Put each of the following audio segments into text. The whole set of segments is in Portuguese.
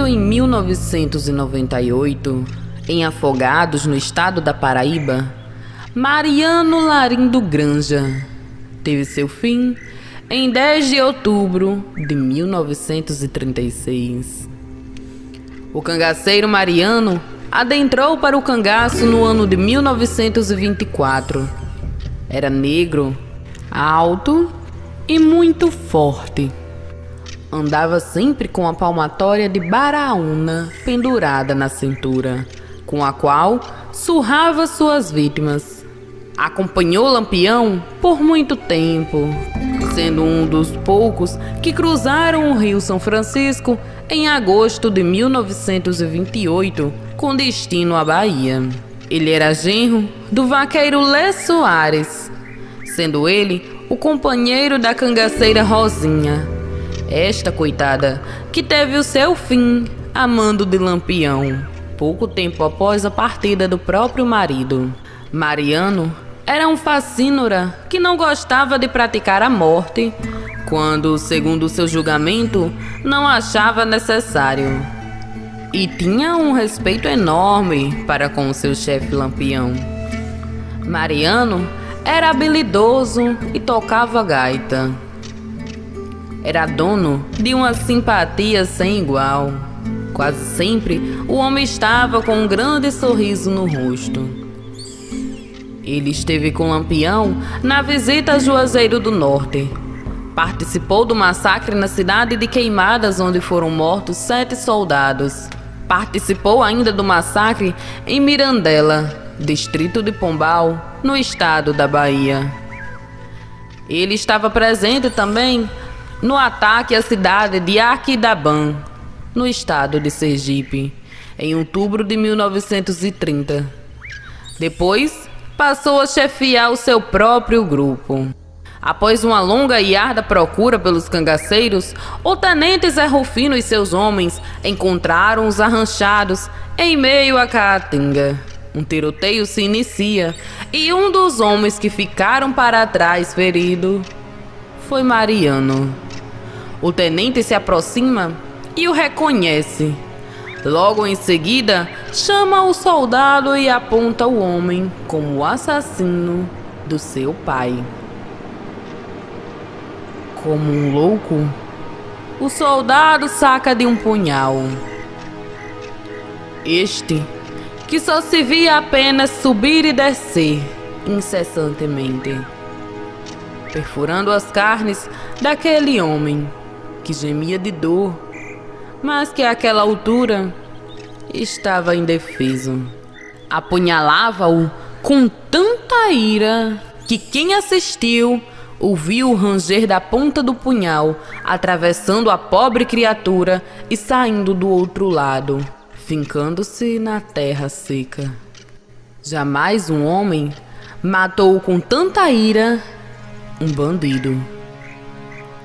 Nascido em 1998, em Afogados, no estado da Paraíba, Mariano Larindo Granja teve seu fim em 10 de outubro de 1936. O cangaceiro Mariano adentrou para o cangaço no ano de 1924. Era negro, alto e muito forte. Andava sempre com a palmatória de baraúna pendurada na cintura, com a qual surrava suas vítimas. Acompanhou Lampião por muito tempo, sendo um dos poucos que cruzaram o Rio São Francisco em agosto de 1928, com destino à Bahia. Ele era genro do vaqueiro Lé Soares, sendo ele o companheiro da cangaceira Rosinha. Esta coitada que teve o seu fim a mando de Lampião, pouco tempo após a partida do próprio marido. Mariano era um facínora que não gostava de praticar a morte quando, segundo seu julgamento, não achava necessário. E tinha um respeito enorme para com seu chefe Lampião. Mariano era habilidoso e tocava gaita. Era dono de uma simpatia sem igual. Quase sempre o homem estava com um grande sorriso no rosto. Ele esteve com Lampião na visita a Juazeiro do Norte. Participou do massacre na cidade de Queimadas, onde foram mortos 7 soldados. Participou ainda do massacre em Mirandela, distrito de Pombal, no estado da Bahia. Ele estava presente também no ataque à cidade de Aquidabã, no estado de Sergipe, em outubro de 1930. Depois, passou a chefiar o seu próprio grupo. Após uma longa e árdua procura pelos cangaceiros, o tenente Zé Rufino e seus homens encontraram os arranchados em meio à caatinga. Um tiroteio se inicia e um dos homens que ficaram para trás ferido foi Mariano. O tenente se aproxima e o reconhece. Logo em seguida, chama o soldado e aponta o homem como o assassino do seu pai. Como um louco, o soldado saca de um punhal. Este, que só se via apenas subir e descer incessantemente, perfurando as carnes daquele homem que gemia de dor, mas que àquela altura estava indefeso. Apunhalava-o com tanta ira que quem assistiu ouviu o ranger da ponta do punhal atravessando a pobre criatura e saindo do outro lado, fincando-se na terra seca. Jamais um homem matou com tanta ira um bandido.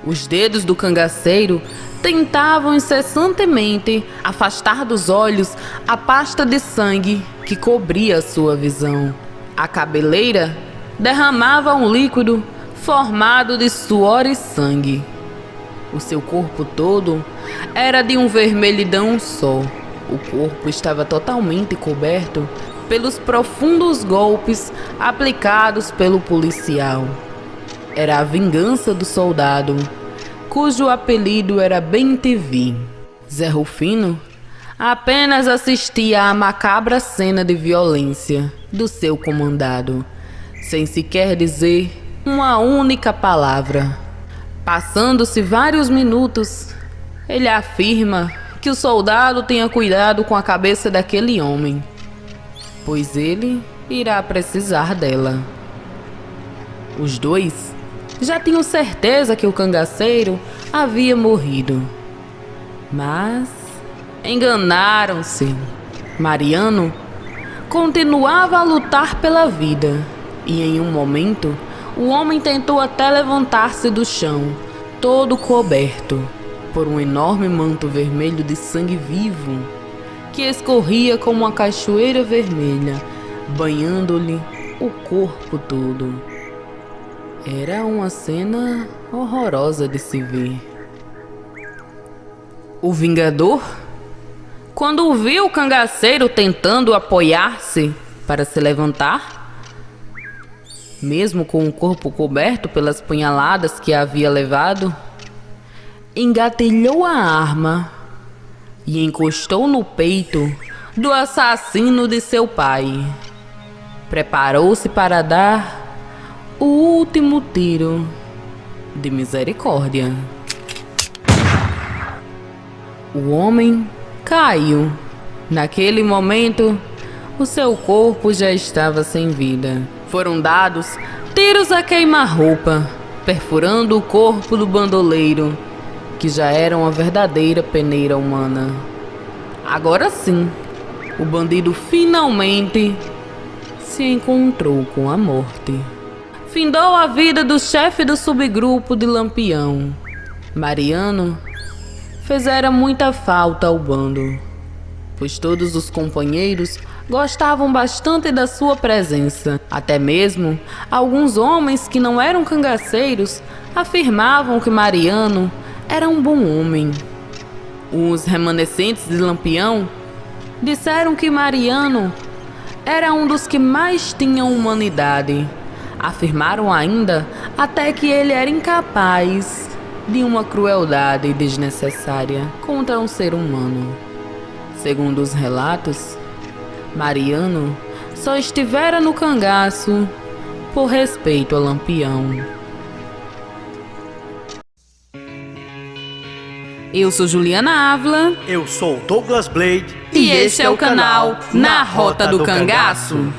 Os dedos do cangaceiro tentavam incessantemente afastar dos olhos a pasta de sangue que cobria sua visão. A cabeleira derramava um líquido formado de suor e sangue. O seu corpo todo era de um vermelhidão só. O corpo estava totalmente coberto pelos profundos golpes aplicados pelo policial. Era a vingança do soldado, cujo apelido era Ben-TV. Zé Rufino apenas assistia à macabra cena de violência do seu comandado, sem sequer dizer uma única palavra. Passando-se vários minutos, ele afirma que o soldado tenha cuidado com a cabeça daquele homem, pois ele irá precisar dela. Os dois já tinham certeza que o cangaceiro havia morrido, mas enganaram-se. Mariano continuava a lutar pela vida e em um momento o homem tentou até levantar-se do chão, todo coberto por um enorme manto vermelho de sangue vivo que escorria como uma cachoeira vermelha, banhando-lhe o corpo todo. Era uma cena horrorosa de se ver. O vingador quando viu o cangaceiro tentando apoiar-se para se levantar, mesmo com o corpo coberto pelas punhaladas que havia levado, engatilhou a arma e encostou no peito do assassino de seu pai. Preparou-se para dar o último tiro de misericórdia. O homem caiu. Naquele momento, o seu corpo já estava sem vida. Foram dados tiros a queima-roupa, perfurando o corpo do bandoleiro, que já era uma verdadeira peneira humana. Agora sim, o bandido finalmente se encontrou com a morte. Findou a vida do chefe do subgrupo de Lampião. Mariano fizera muita falta ao bando, pois todos os companheiros gostavam bastante da sua presença. Até mesmo alguns homens que não eram cangaceiros afirmavam que Mariano era um bom homem. Os remanescentes de Lampião disseram que Mariano era um dos que mais tinham humanidade. Afirmaram ainda até que ele era incapaz de uma crueldade desnecessária contra um ser humano. Segundo os relatos, Mariano só estivera no cangaço por respeito a Lampião. Eu sou Juliana Ávila. Eu sou Douglas Blade. E este é o canal Na Rota do Cangaço.